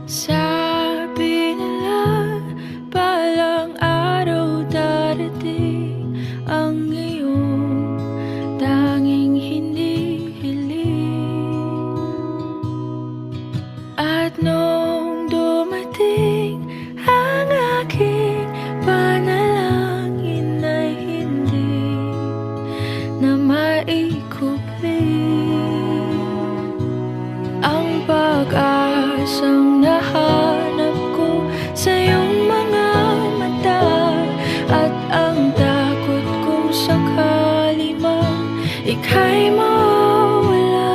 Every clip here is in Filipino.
Sabi nila balang araw darating ang iyong tanging hinihiling. At nung dumating ang aking panalangin ay hindi na maikupli ang pag-asang nahanap ko sa iyong mga mata, at ang takot kong sakali man ika'y mawala.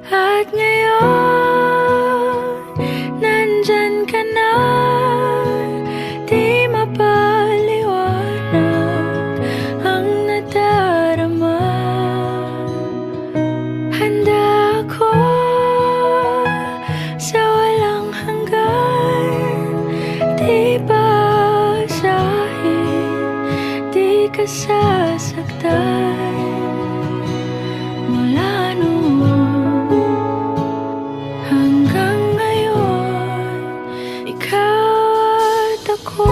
At ngayon, nandyan ka na, di mapaliwanag ang nadarama. Handa ako sa walang hanggan, di basahin, di ka sasaktan. Mula noon hanggang ngayon, ikaw at ako.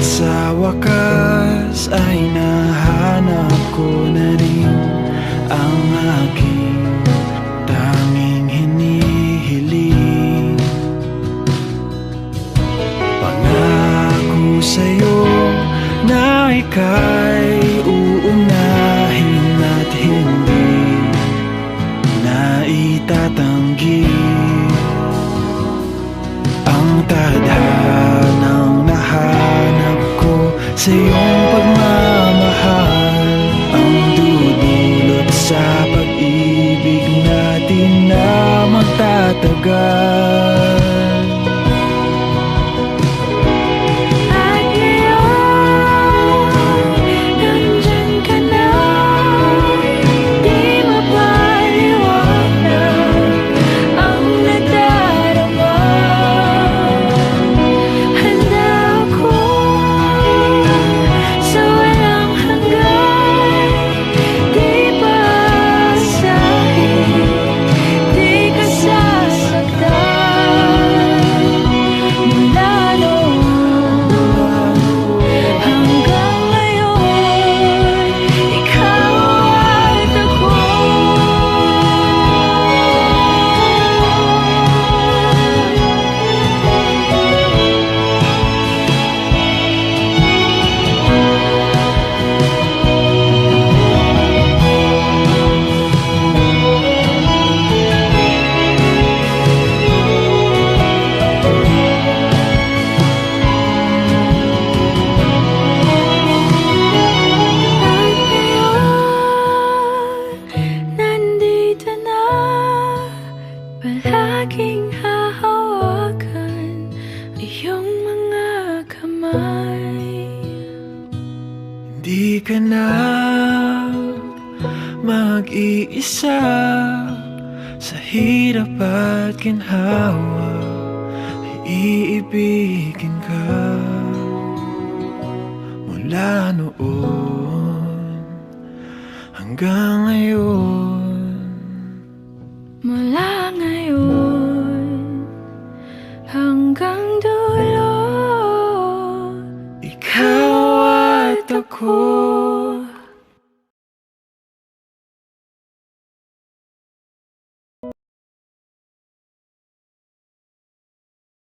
Sa wakas ay nahanap ko na rin ang aking tanging hinihiling. Pangako sa'yo na ika'y uunahin at hindi na itatanggi ang tadhanang nahanap ko sa iyong pagmamahal, ang dudulot sa pag-ibig natin na magtatagal. At ngayon, nandyan ka na, di mapaliwanag ang nadarama. Handa ako sa walang hanggan, di basahin, di ka sasaktan. Mula noon hanggang ngayon, ikaw at ako. At ngayon, nandito na, palaging hahawakan iyong mga kamay. Hindi ka na mag-iisa sa hirap at ginhawa, iibigin ka. Mula noon hanggang ngayon, Mula ngayon hanggang dulo, ikaw at ako.